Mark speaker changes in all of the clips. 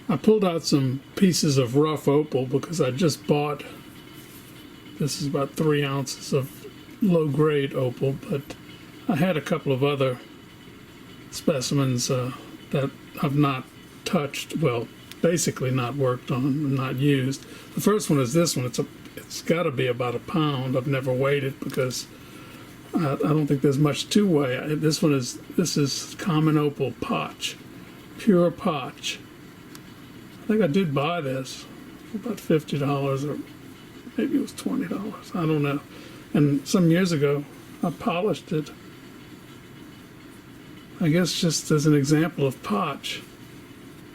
Speaker 1: I pulled out some pieces of rough opal because I just bought, this is about 3 ounces of low-grade opal, but I had a couple of other specimens that I've not touched, well, basically not worked on, not used. The first one is this one. It's got to be about a pound. I've never weighed it because I don't think there's much to weigh. This is common opal potch, pure potch. I think I did buy this for about $50, or maybe it was $20. I don't know. And some years ago, I polished it. I guess just as an example of potch.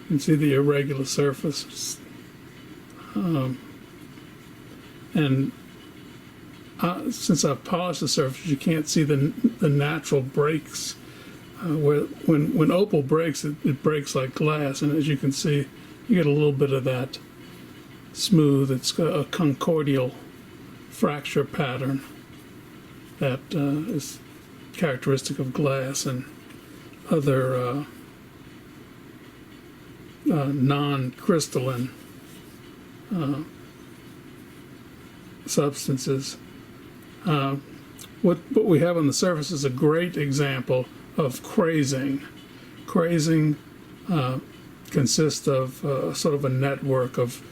Speaker 1: You can see the irregular surface. And since I've polished the surface, you can't see the natural breaks. When opal breaks, it breaks like glass, and as you can see, you get a little bit of that smooth. It's a conchoidal fracture pattern that is characteristic of glass and other non-crystalline substances. What we have on the surface is a great example of crazing. Crazing consists of sort of a network of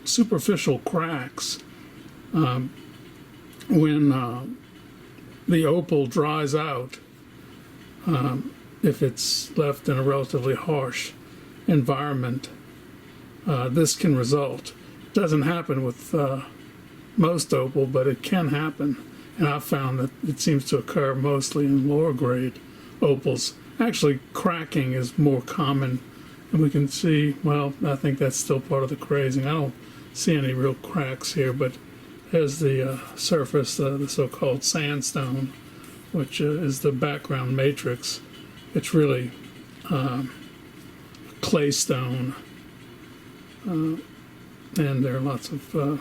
Speaker 1: superficial cracks. When the opal dries out, if it's left in a relatively harsh environment, this can result. It doesn't happen with most opal, but it can happen. And I've found that it seems to occur mostly in lower grade opals. Actually, cracking is more common. And we can see, well, I think that's still part of the crazing. I don't see any real cracks here, but there's the surface, the so-called sandstone, which is the background matrix. It's really clay stone. And there are lots of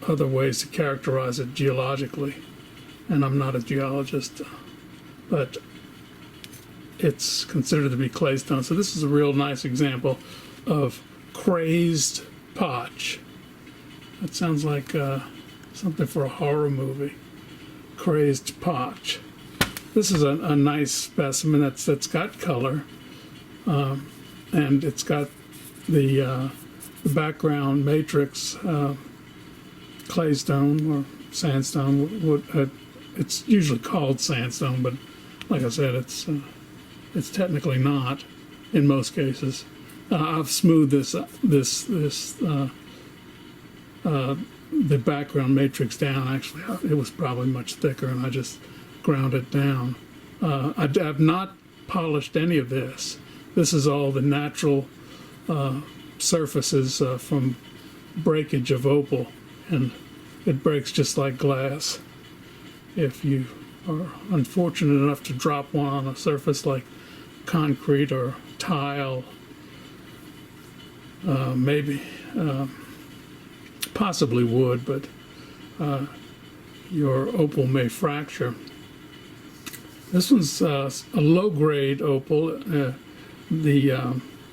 Speaker 1: other ways to characterize it geologically. And I'm not a geologist, but it's considered to be clay stone. So this is a real nice example of crazed potch. That sounds like something for a horror movie. Crazed potch. This is a nice specimen that's got color, and it's got the background matrix clay stone or sandstone. It's usually called sandstone, but like I said, it's technically not in most cases. I've smoothed the background matrix down. Actually, it was probably much thicker, and I just ground it down. I have not polished any of this. This is all the natural surfaces from breakage of opal, and it breaks just like glass. If you are unfortunate enough to drop one on a surface like concrete or tile, maybe, possibly wood, but your opal may fracture. This one's a low-grade opal.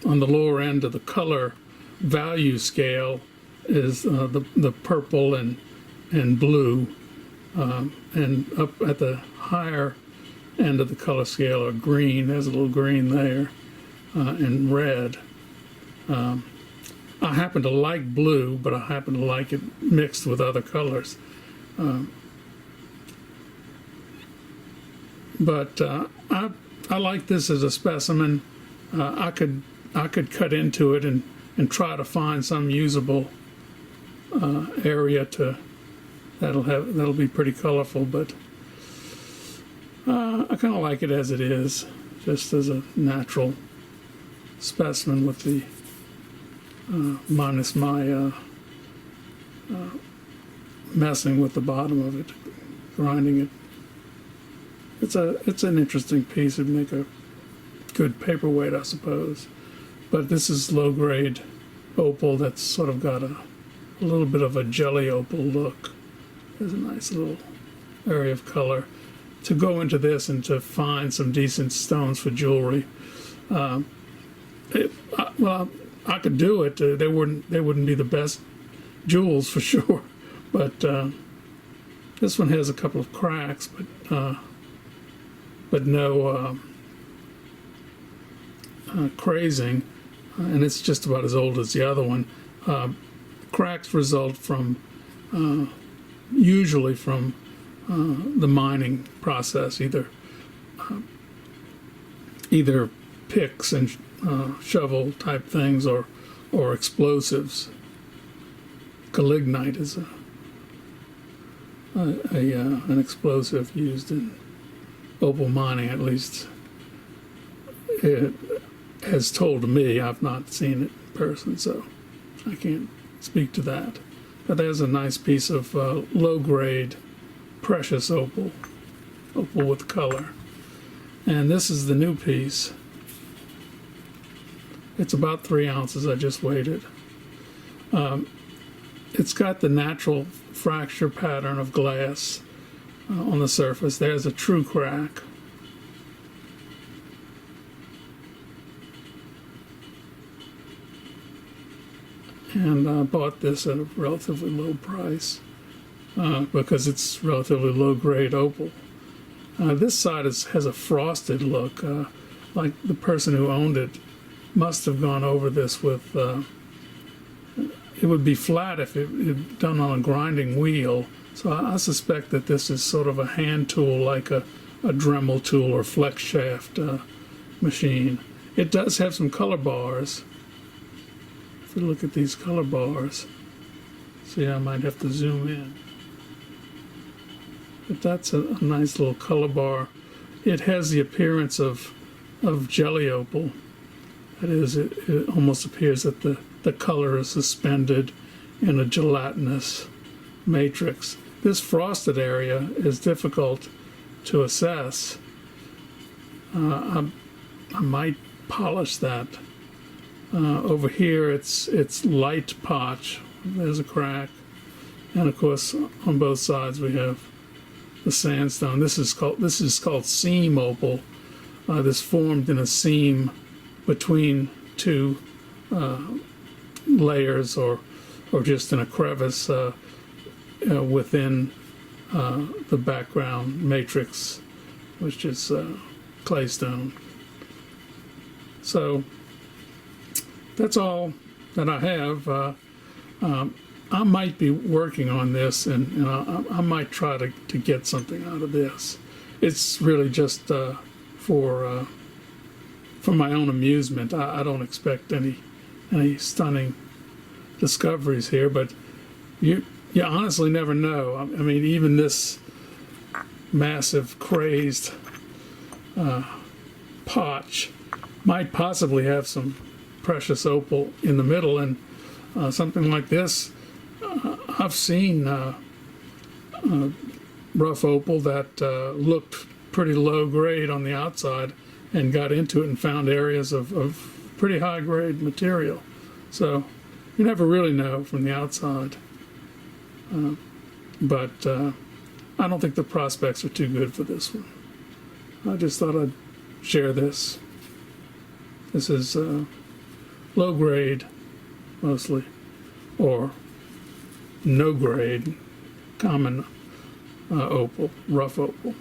Speaker 1: On the lower end of the color value scale is the purple and blue, and up at the higher end of the color scale are green. There's a little green there, and red. I happen to like blue, but I happen to like it mixed with other colors. But I like this as a specimen. I could cut into it and try to find some usable area that'll be pretty colorful. But I kind of like it as it is, just as a natural specimen with the minus my messing with the bottom of it, grinding it. It's an interesting piece. It'd make a good paperweight, I suppose. But this is low-grade opal that's sort of got a little bit of a jelly opal look. There's a nice little area of color. To go into this and to find some decent stones for jewelry, Well, I could do it. They wouldn't be the best jewels for sure, but this one has a couple of cracks, but no crazing, and it's just about as old as the other one. Cracks result from usually from the mining process, either picks and shovel type things or explosives. Gelignite is an explosive used in opal mining, at least it has told me. I've not seen it in person, so I can't speak to that. But there's a nice piece of low-grade precious opal with color. And this is the new piece. It's about 3 ounces. I just weighed it. It's got the natural fracture pattern of glass on the surface. There's a true crack. And I bought this at a relatively low price because it's relatively low-grade opal. This side has a frosted look, like the person who owned it must have gone over this with, it would be flat if it done on a grinding wheel. So I suspect that this is sort of a hand tool, like a Dremel tool or flex shaft machine. It does have some color bars. If you look at these color bars, see, I might have to zoom in. But that's a nice little color bar. It has the appearance of jelly opal. That is, it almost appears that the color is suspended in a gelatinous matrix. This frosted area is difficult to assess. I might polish that. Over here, it's light potch. There's a crack, and of course, on both sides we have the sandstone. This is called seam opal. This formed in a seam between two layers, or just in a crevice within the background matrix, which is claystone. So that's all that I have. I might be working on this, and I might try to get something out of this. It's really just for my own amusement. I don't expect any stunning discoveries here, but you honestly never know. I mean, even this massive crazed potch might possibly have some precious opal in the middle, and something like this, I've seen rough opal that looked pretty low grade on the outside and got into it and found areas of pretty high grade material. So you never really know from the outside, but I don't think the prospects are too good for this one. I just thought I'd share this. This is low grade mostly, or no grade common opal, rough opal.